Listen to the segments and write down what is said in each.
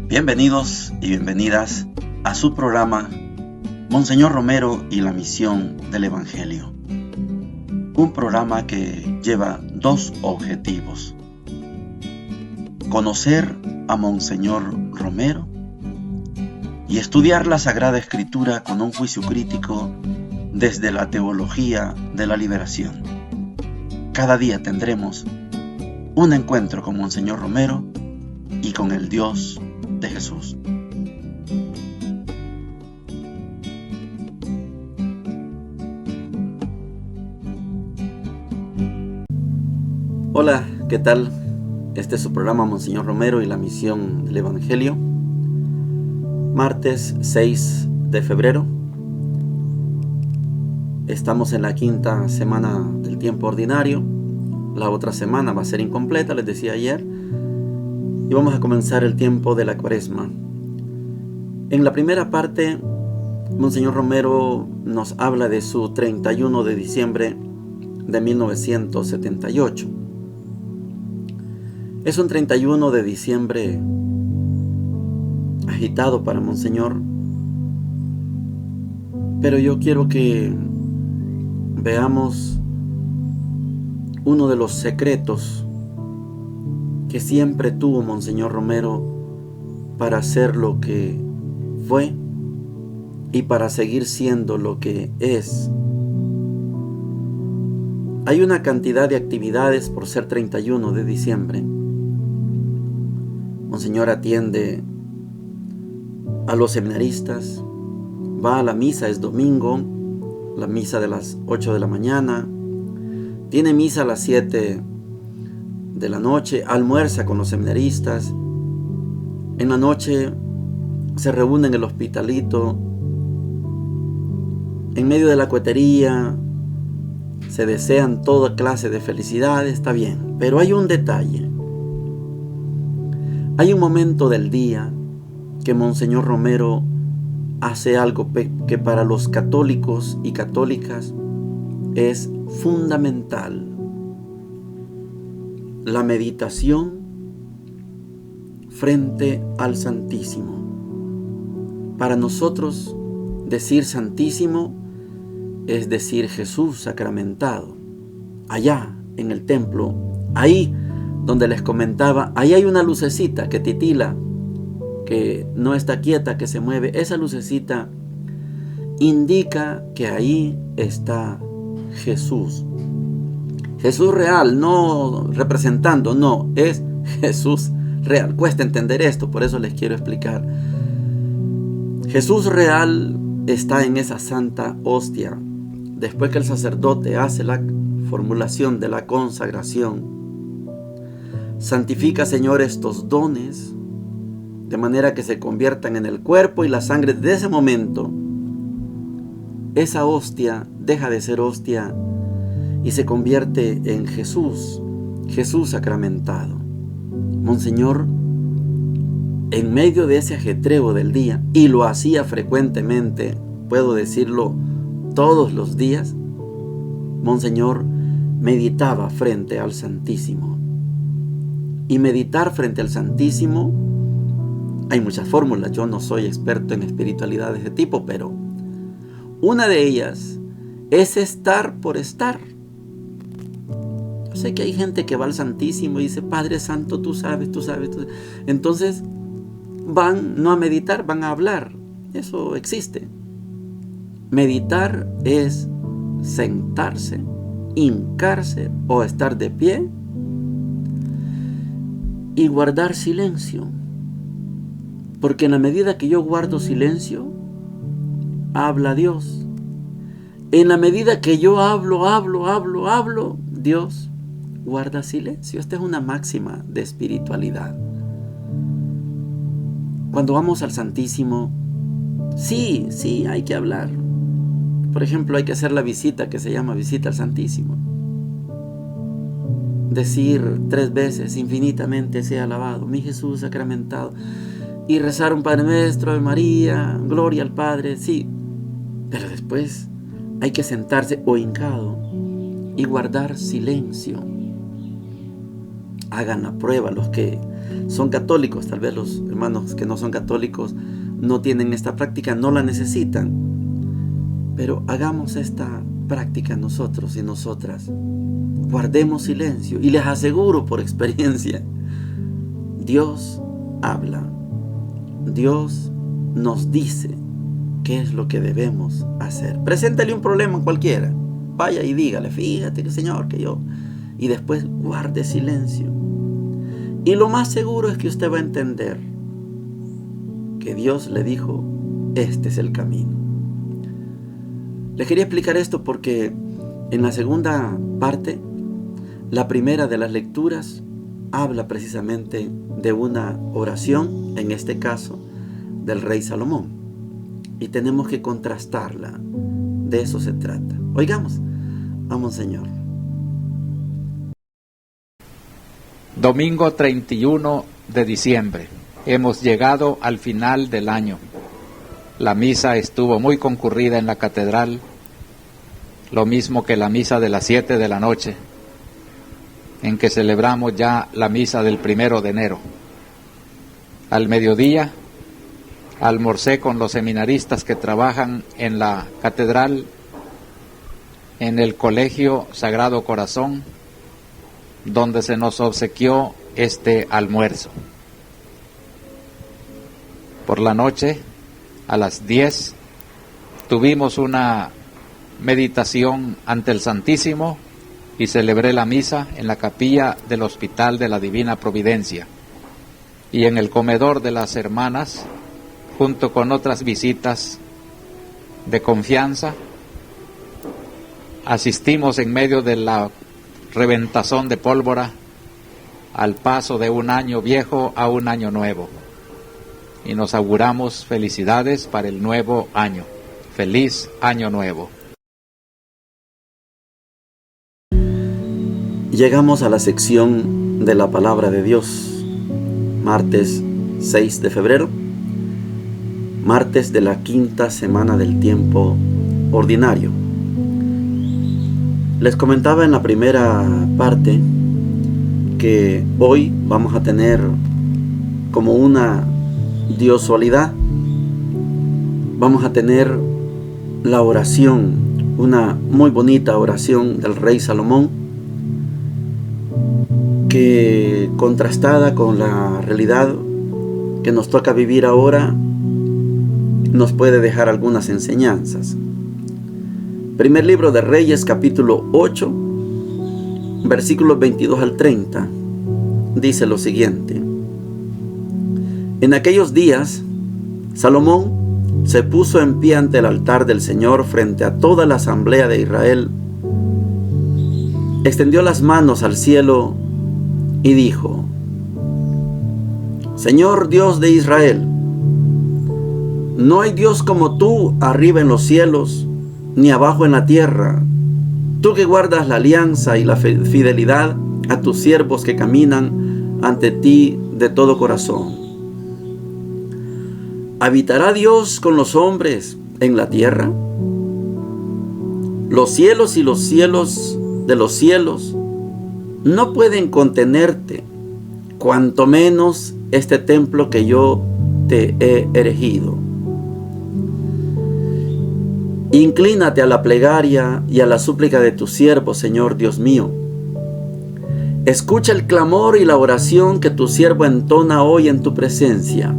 Bienvenidos y bienvenidas a su programa Monseñor Romero y la misión del Evangelio. Un programa que lleva dos objetivos: conocer a Monseñor Romero y estudiar la Sagrada Escritura con un juicio crítico desde la teología de la liberación. Cada día tendremos un encuentro con Monseñor Romero y con el Dios de Jesús. Hola, ¿qué tal? Este es su programa Monseñor Romero y la misión del Evangelio. Martes 6 de febrero. Estamos en la quinta semana del tiempo ordinario. La otra semana va a ser incompleta, les decía ayer. Y vamos a comenzar el tiempo de la Cuaresma. En la primera parte, Monseñor Romero nos habla de su 31 de diciembre de 1978. Es un 31 de diciembre agitado para Monseñor, pero yo quiero que veamos uno de los secretos que siempre tuvo Monseñor Romero para ser lo que fue y para seguir siendo lo que es. Hay una cantidad de actividades por ser 31 de diciembre. Monseñor atiende a los seminaristas, va a la misa, es domingo, la misa de las 8 de la mañana, tiene misa a las 7 de la noche, almuerza con los seminaristas, en la noche se reúne en el hospitalito, en medio de la cohetería, se desean toda clase de felicidades, está bien, pero hay un detalle. Hay un momento del día que Monseñor Romero hace algo que para los católicos y católicas es fundamental: la meditación frente al Santísimo. Para nosotros, decir Santísimo es decir Jesús sacramentado. Allá en el templo, ahí donde les comentaba, ahí hay una lucecita que titila, que no está quieta, que se mueve. Esa lucecita indica que ahí está Jesús. Jesús real, no representando, no, es Jesús real. Cuesta entender esto, por eso les quiero explicar. Jesús real está en esa santa hostia. Después que el sacerdote hace la formulación de la consagración, santifica, Señor, estos dones de manera que se conviertan en el cuerpo y la sangre. De ese momento, esa hostia deja de ser hostia y se convierte en Jesús, Jesús sacramentado. Monseñor, en medio de ese ajetreo del día, y lo hacía frecuentemente, puedo decirlo todos los días, Monseñor meditaba frente al Santísimo. Y meditar frente al Santísimo, hay muchas fórmulas. Yo no soy experto en espiritualidad de ese tipo, pero una de ellas es estar por estar. Yo sé que hay gente que va al Santísimo y dice: Padre Santo, tú sabes. Entonces van no a meditar, van a hablar. Eso existe. Meditar es sentarse, hincarse o estar de pie y guardar silencio. Porque en la medida que yo guardo silencio, habla Dios. En la medida que yo hablo, Dios guarda silencio. Esta es una máxima de espiritualidad. Cuando vamos al Santísimo, sí, hay que hablar. Por ejemplo, hay que hacer la visita que se llama visita al Santísimo. Decir 3 veces: infinitamente sea alabado mi Jesús sacramentado. Y rezar un Padre Nuestro, Ave María, Gloria al Padre, sí. Pero después hay que sentarse o hincado y guardar silencio. Hagan la prueba los que son católicos. Tal vez los hermanos que no son católicos no tienen esta práctica, no la necesitan. Pero hagamos esta práctica nosotros y nosotras. Guardemos silencio y les aseguro por experiencia, Dios habla. Dios nos dice qué es lo que debemos hacer. Preséntale un problema a cualquiera. Vaya y dígale, fíjate que Señor, que yo... Y después guarde silencio. Y lo más seguro es que usted va a entender que Dios le dijo, este es el camino. Les quería explicar esto porque en la segunda parte, la primera de las lecturas, habla precisamente de una oración, en este caso, del rey Salomón. Y tenemos que contrastarla. De eso se trata. Oigamos a Monseñor. Domingo 31 de diciembre. Hemos llegado al final del año. La misa estuvo muy concurrida en la catedral, lo mismo que la misa de las 7 de la noche, en que celebramos ya la misa del 1 de enero. Al mediodía, almorcé con los seminaristas que trabajan en la catedral, en el Colegio Sagrado Corazón, donde se nos obsequió este almuerzo. Por la noche, a las 10, tuvimos una meditación ante el Santísimo y celebré la misa en la capilla del Hospital de la Divina Providencia. Y en el comedor de las hermanas, junto con otras visitas de confianza, asistimos en medio de la reventazón de pólvora al paso de un año viejo a un año nuevo. Y nos auguramos felicidades para el nuevo año. Feliz año nuevo. Llegamos a la sección de la palabra de Dios. Martes 6 de febrero. Martes de la quinta semana del tiempo ordinario. Les comentaba en la primera parte que hoy vamos a tener como una diosualidad. Vamos a tener la oración, una muy bonita oración del rey Salomón, que contrastada con la realidad que nos toca vivir ahora, nos puede dejar algunas enseñanzas. Primer libro de Reyes, capítulo 8, versículos 22 al 30, dice lo siguiente: En aquellos días, Salomón se puso en pie ante el altar del Señor frente a toda la asamblea de Israel, extendió las manos al cielo y dijo: Señor Dios de Israel, no hay Dios como tú arriba en los cielos, ni abajo en la tierra, tú que guardas la alianza y la fidelidad a tus siervos que caminan ante ti de todo corazón. ¿Habitará Dios con los hombres en la tierra? Los cielos y los cielos de los cielos no pueden contenerte, cuanto menos este templo que yo te he erigido. Inclínate a la plegaria y a la súplica de tu siervo, Señor Dios mío. Escucha el clamor y la oración que tu siervo entona hoy en tu presencia.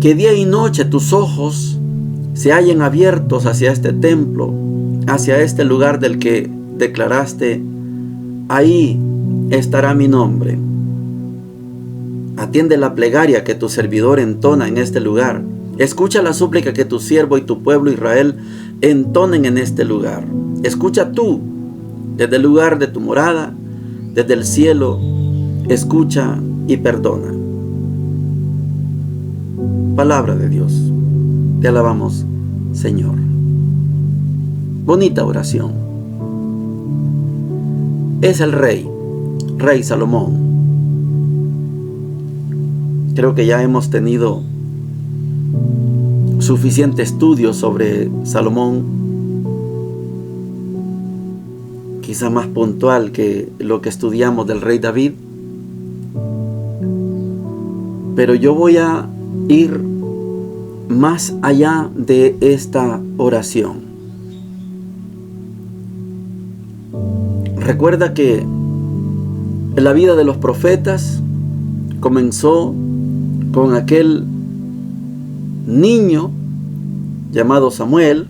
Que día y noche tus ojos se hallen abiertos hacia este templo, hacia este lugar del que declaraste: ahí estará mi nombre. Atiende la plegaria que tu servidor entona en este lugar. Escucha la súplica que tu siervo y tu pueblo Israel entonen en este lugar. Escucha tú, desde el lugar de tu morada, desde el cielo, escucha y perdona. Palabra de Dios. Te alabamos, Señor. Bonita oración. Es el rey Salomón. Creo que ya hemos tenido suficiente estudio sobre Salomón, quizá más puntual que lo que estudiamos del rey David, Pero yo voy a ir más allá de esta oración. Recuerda que la vida de los profetas comenzó con aquel niño llamado Samuel,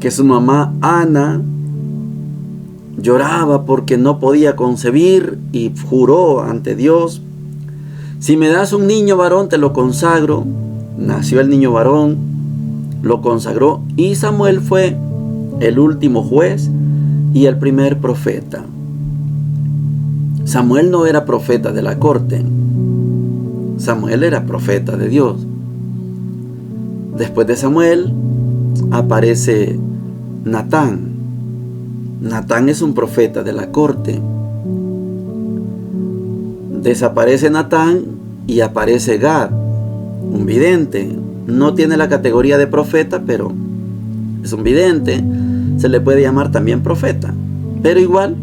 que su mamá Ana lloraba porque no podía concebir y juró ante Dios: si me das un niño varón te lo consagro. Nació el niño varón, lo consagró, y Samuel fue el último juez y el primer profeta. Samuel no era profeta de la corte, Samuel era profeta de Dios. Después de Samuel aparece Natán. Natán es un profeta de la corte. Desaparece Natán y aparece Gad, un vidente. No tiene la categoría de profeta, pero es un vidente. Se le puede llamar también profeta. Pero igual,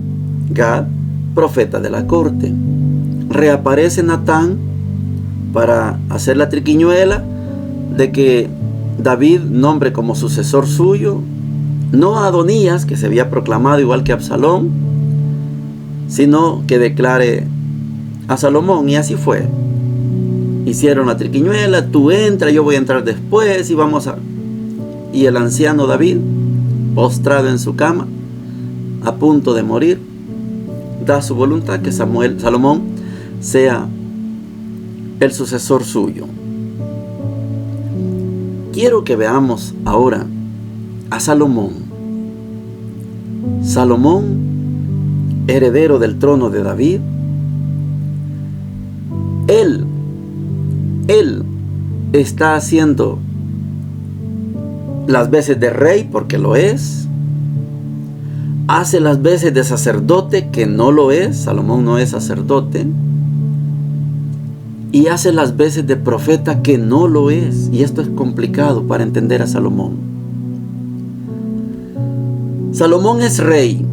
Gad, profeta de la corte. Reaparece Natán para hacer la triquiñuela de que David nombre como sucesor suyo no a Adonías, que se había proclamado igual que Absalón, sino que declare a Salomón. Y así fue. Hicieron la triquiñuela: tú entra, yo voy a entrar después y vamos a... Y el anciano David, postrado en su cama, a punto de morir, da su voluntad que Salomón sea el sucesor suyo. Quiero que veamos ahora a Salomón. Salomón, heredero del trono de David. Él está haciendo las veces de rey, porque lo es. Hace las veces de sacerdote, que no lo es. Salomón no es sacerdote. Y hace las veces de profeta, que no lo es. Y esto es complicado para entender a Salomón. Salomón es rey.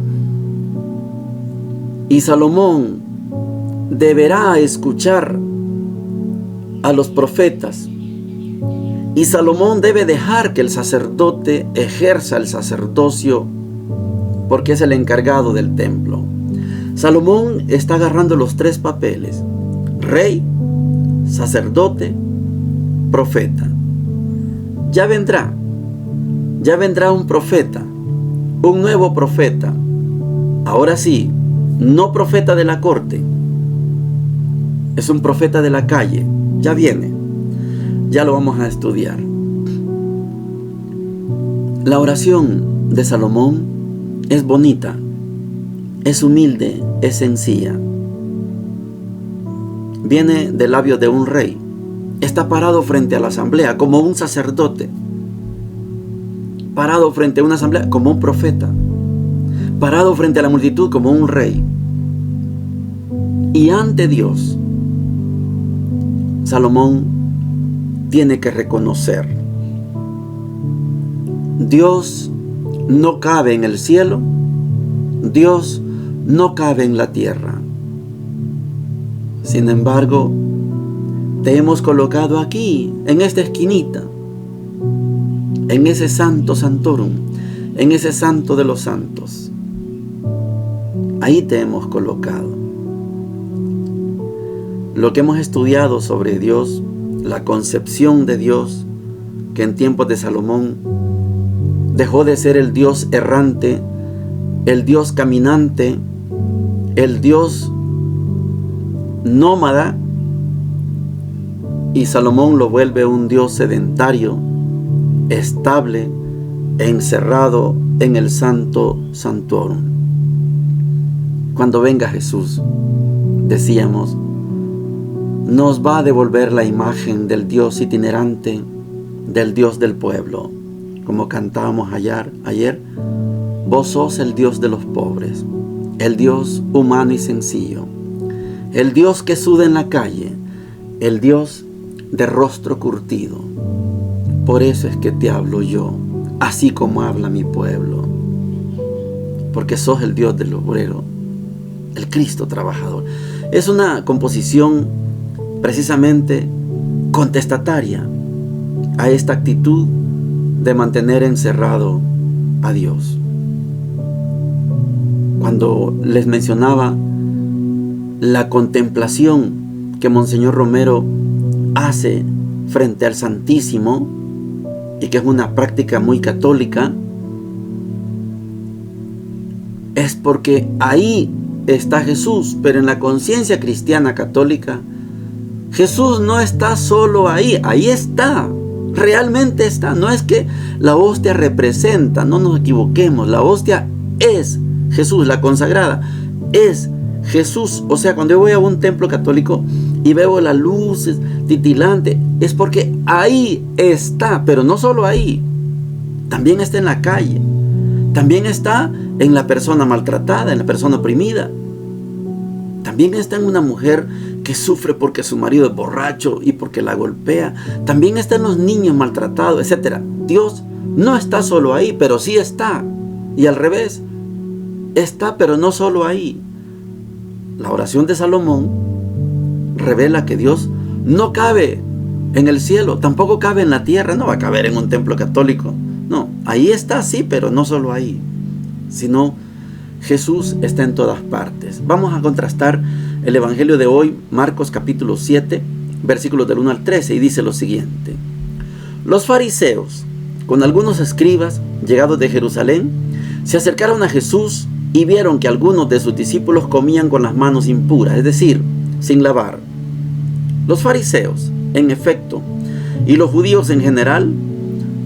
Y Salomón deberá escuchar a los profetas. Y Salomón debe dejar que el sacerdote ejerza el sacerdocio, porque es el encargado del templo. Salomón está agarrando los tres papeles: rey, sacerdote, profeta. Ya vendrá un profeta, un nuevo profeta. Ahora sí, no profeta de la corte, es un profeta de la calle. Ya viene, ya lo vamos a estudiar. La oración de Salomón es bonita, es humilde, es sencilla. Viene del labio de un rey. Está parado frente a la asamblea como un sacerdote. Parado frente a una asamblea como un profeta. Parado frente a la multitud como un rey. Y ante Dios, Salomón tiene que reconocer: Dios no cabe en el cielo, Dios no cabe en la tierra. Sin embargo, te hemos colocado aquí, en esta esquinita, en ese santo santorum, en ese santo de los santos. Ahí te hemos colocado. Lo que hemos estudiado sobre Dios, la concepción de Dios, que en tiempos de Salomón dejó de ser el Dios errante, el Dios caminante, el Dios nómada, y Salomón lo vuelve un Dios sedentario, estable, encerrado en el santo santuorum. Cuando venga Jesús, decíamos, nos va a devolver la imagen del Dios itinerante, del Dios del pueblo. Como cantábamos ayer, vos sos el Dios de los pobres, el Dios humano y sencillo, el Dios que suda en la calle, el Dios de rostro curtido. Por eso es que te hablo yo, así como habla mi pueblo, porque sos el Dios del obrero, el Cristo trabajador. Es una composición precisamente contestataria a esta actitud de mantener encerrado a Dios. Cuando les mencionaba la contemplación que Monseñor Romero hace frente al Santísimo, y que es una práctica muy católica, es porque ahí está Jesús. Pero en la conciencia cristiana católica, Jesús no está solo ahí, ahí está, realmente está. No es que la hostia representa, no nos equivoquemos, la hostia es Jesús, la consagrada es Jesús. O sea, cuando yo voy a un templo católico y veo las luces titilantes, es porque ahí está. Pero no solo ahí, también está en la calle, también está en la persona maltratada, en la persona oprimida, también está en una mujer que sufre porque su marido es borracho y porque la golpea, también está en los niños maltratados, etc. Dios no está solo ahí, pero sí está. Y al revés, está, pero no solo ahí. La oración de Salomón revela que Dios no cabe en el cielo, tampoco cabe en la tierra, no va a caber en un templo católico. No, ahí está, sí, pero no solo ahí, sino Jesús está en todas partes. Vamos a contrastar el evangelio de hoy, Marcos capítulo 7, versículos del 1 al 13, y dice lo siguiente: Los fariseos, con algunos escribas llegados de Jerusalén, se acercaron a Jesús y vieron que algunos de sus discípulos comían con las manos impuras, es decir, sin lavar. Los fariseos, en efecto, y los judíos en general,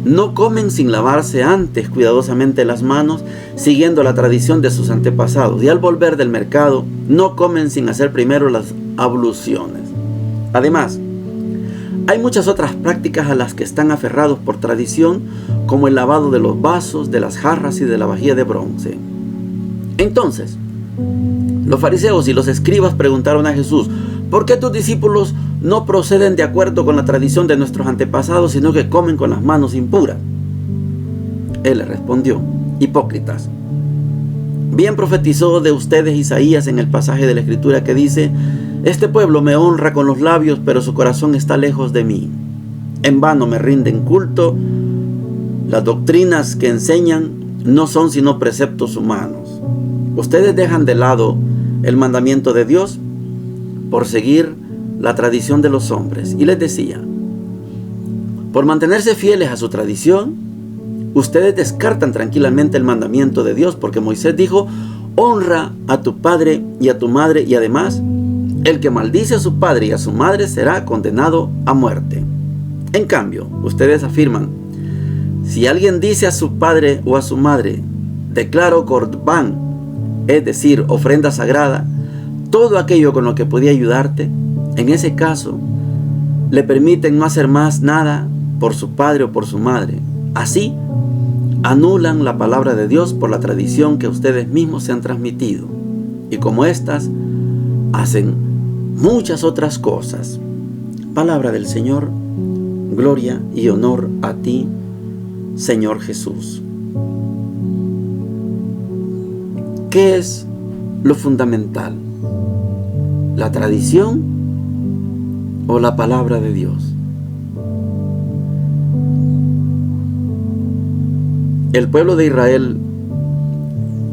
no comen sin lavarse antes cuidadosamente las manos, siguiendo la tradición de sus antepasados. Y al volver del mercado, no comen sin hacer primero las abluciones. Además, hay muchas otras prácticas a las que están aferrados por tradición, como el lavado de los vasos, de las jarras y de la vajilla de bronce. Entonces, los fariseos y los escribas preguntaron a Jesús: ¿por qué tus discípulos no proceden de acuerdo con la tradición de nuestros antepasados, sino que comen con las manos impuras? Él les respondió: hipócritas, bien profetizó de ustedes Isaías en el pasaje de la Escritura que dice: este pueblo me honra con los labios, pero su corazón está lejos de mí. En vano me rinden culto, las doctrinas que enseñan no son sino preceptos humanos. Ustedes dejan de lado el mandamiento de Dios por seguir la tradición de los hombres. Y les decía: por mantenerse fieles a su tradición, ustedes descartan tranquilamente el mandamiento de Dios, porque Moisés dijo: honra a tu padre y a tu madre, y además, el que maldice a su padre y a su madre será condenado a muerte. En cambio, ustedes afirman: si alguien dice a su padre o a su madre, declaro corbán, es decir, ofrenda sagrada, todo aquello con lo que podía ayudarte, en ese caso, le permiten no hacer más nada por su padre o por su madre. Así, anulan la palabra de Dios por la tradición que ustedes mismos se han transmitido. Y como estas, hacen muchas otras cosas. Palabra del Señor. Gloria y honor a ti, Señor Jesús. ¿Qué es lo fundamental? ¿La tradición o la palabra de Dios? El pueblo de Israel,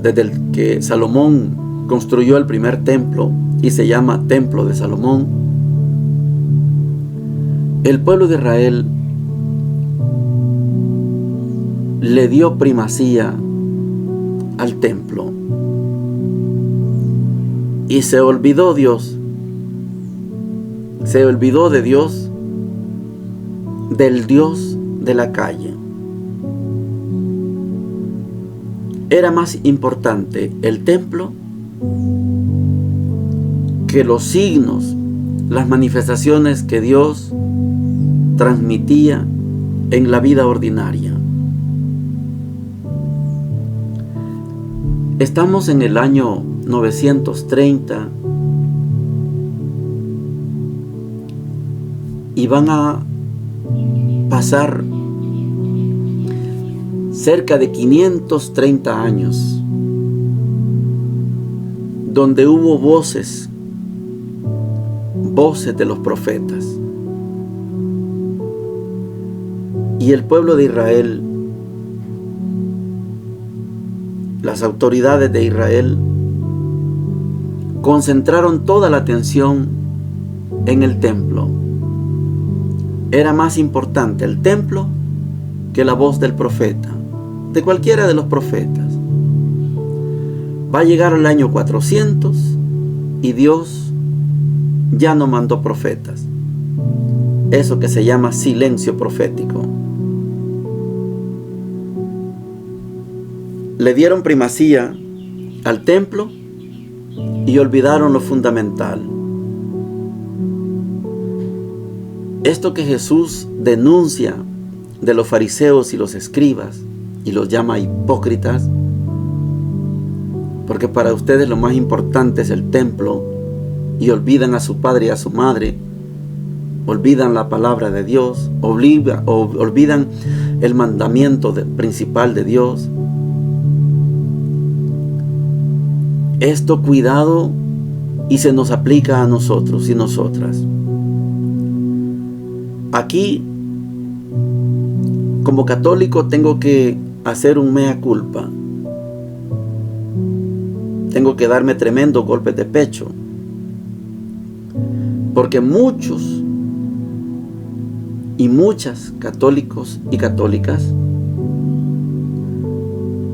desde el que Salomón construyó el primer templo y se llama Templo de Salomón, el pueblo de Israel le dio primacía al templo y se olvidó Dios, se olvidó de Dios, del Dios de la calle. Era más importante el templo que los signos, las manifestaciones que Dios transmitía en la vida ordinaria. Estamos en el año 930 y van a pasar cerca de 530 años donde hubo voces voces de los profetas. Y el pueblo de Israel, las autoridades de Israel, concentraron toda la atención en el templo. Era más importante el templo que la voz del profeta, de cualquiera de los profetas. Va a llegar el año 400 y Dios ya no mandó profetas. Eso que se llama silencio profético. Le dieron primacía al templo y olvidaron lo fundamental. Esto que Jesús denuncia de los fariseos y los escribas y los llama hipócritas, porque para ustedes lo más importante es el templo y olvidan a su padre y a su madre, olvidan la palabra de Dios, olvidan el mandamiento principal de Dios. Esto, cuidado, y se nos aplica a nosotros y nosotras. Aquí, como católico, tengo que hacer un mea culpa. Tengo que darme tremendos golpes de pecho. Porque muchos y muchas católicos y católicas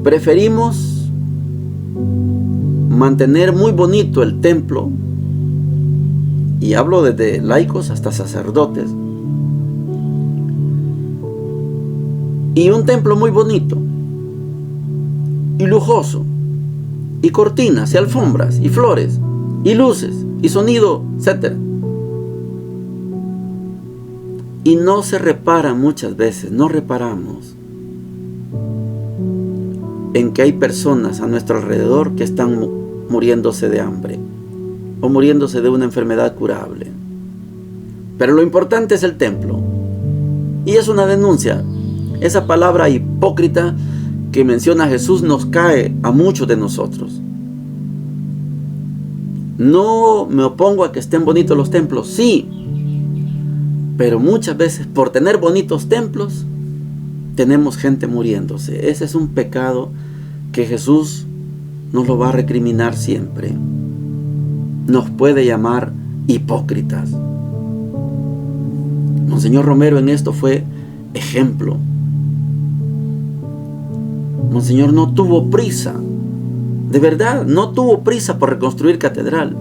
preferimos mantener muy bonito el templo, y hablo desde laicos hasta sacerdotes, y un templo muy bonito y lujoso, y cortinas y alfombras y flores y luces y sonido, etc. Y no se repara muchas veces, no reparamos en que hay personas a nuestro alrededor que están muriéndose de hambre o muriéndose de una enfermedad curable. Pero lo importante es el templo. Y es una denuncia. Esa palabra hipócrita que menciona Jesús nos cae a muchos de nosotros. No me opongo a que estén bonitos los templos, sí. Pero muchas veces por tener bonitos templos tenemos gente muriéndose. Ese es un pecado que Jesús nos lo va a recriminar siempre. Nos puede llamar hipócritas. Monseñor Romero en esto fue ejemplo. Monseñor no tuvo prisa, de verdad, no tuvo prisa por reconstruir catedral.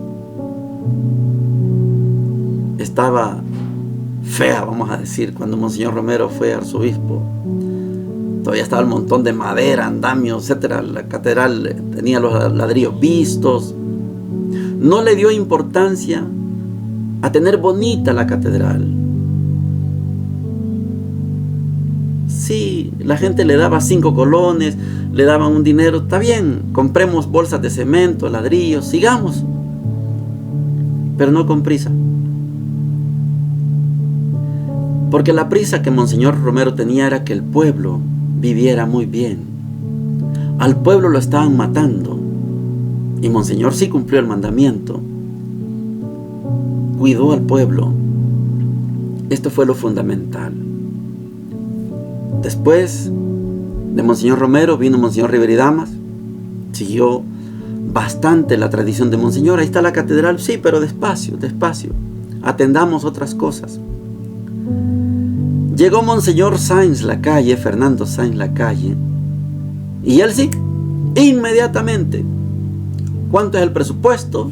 Estaba fea, vamos a decir, cuando Monseñor Romero fue arzobispo. Todavía estaba el montón de madera, andamios, etc. La catedral tenía los ladrillos vistos. No le dio importancia a tener bonita la catedral. Sí, la gente le daba 5 colones, le daban un dinero, está bien, compremos bolsas de cemento, ladrillos, sigamos. Pero no con prisa. Porque la prisa que Monseñor Romero tenía era que el pueblo viviera muy bien. Al pueblo lo estaban matando. Y Monseñor sí cumplió el mandamiento. Cuidó al pueblo. Esto fue lo fundamental. Después de Monseñor Romero vino Monseñor Rivera-Damas. Siguió bastante la tradición de Monseñor. Ahí está la catedral, sí, pero despacio, despacio. Atendamos otras cosas. Llegó Monseñor Sáenz Lacalle, Fernando Sáenz Lacalle, y él sí, inmediatamente, ¿cuánto es el presupuesto?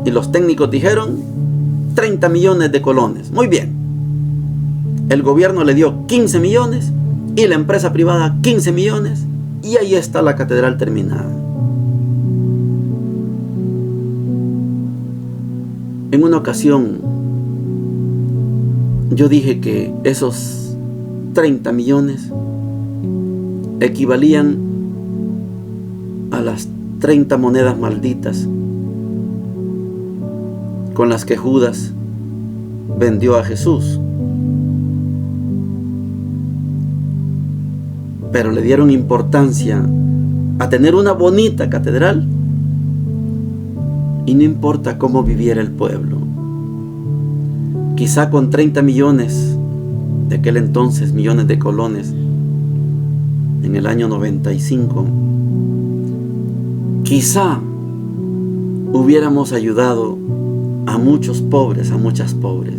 Y los técnicos dijeron 30 millones de colones. Muy bien. El gobierno le dio 15 millones y la empresa privada 15 millones y ahí está la catedral terminada. En una ocasión yo dije que esos 30 millones equivalían a las 30 monedas malditas con las que Judas vendió a Jesús. Pero le dieron importancia a tener una bonita catedral Y no importa cómo viviera el pueblo. Quizá con 30 millones, de aquel entonces millones de colones, en el año 95, quizá hubiéramos ayudado a muchos pobres, a muchas pobres.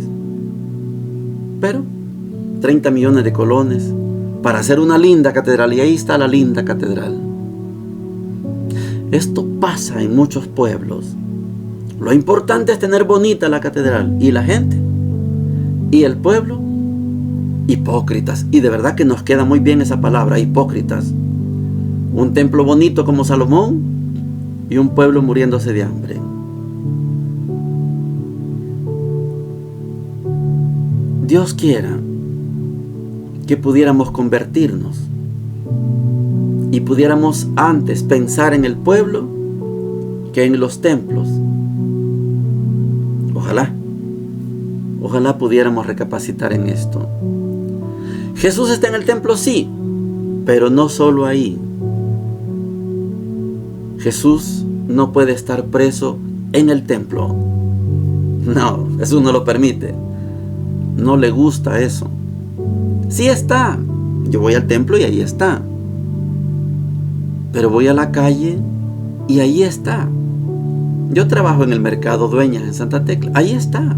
Pero 30 millones de colones para hacer una linda catedral, y ahí está la linda catedral. Esto pasa en muchos pueblos. Lo importante es tener bonita la catedral, y la gente y el pueblo, hipócritas. Y de verdad que nos queda muy bien esa palabra, hipócritas. Un templo bonito como Salomón y un pueblo muriéndose de hambre. Dios quiera que pudiéramos convertirnos y pudiéramos antes pensar en el pueblo que en los templos. Ojalá pudiéramos recapacitar en esto. Jesús está en el templo, sí, pero no solo ahí. Jesús no puede estar preso en el templo. No, Jesús no lo permite. No le gusta eso. Sí está. Yo voy al templo y ahí está. Pero voy a la calle y ahí está. Yo trabajo en el mercado Dueñas en Santa Tecla. Ahí está.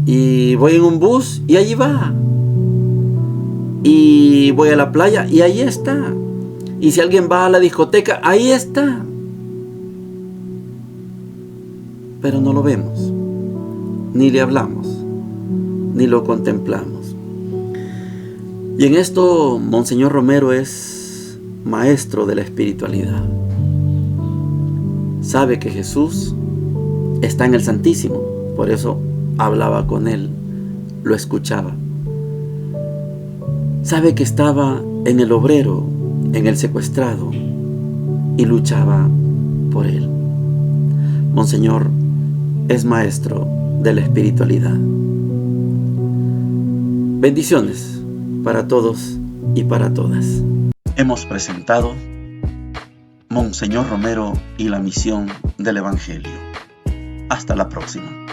Y voy en un bus y allí va. Y voy a la playa y ahí está. Y si alguien va a la discoteca, ahí está. Pero no lo vemos, ni le hablamos, ni lo contemplamos. Y en esto Monseñor Romero es maestro de la espiritualidad. Sabe que Jesús está en el Santísimo, por eso hablaba con él, lo escuchaba. Sabe que estaba en el obrero, en el secuestrado, y luchaba por él. Monseñor es maestro de la espiritualidad. Bendiciones para todos y para todas. Hemos presentado Monseñor Romero y la misión del Evangelio. Hasta la próxima.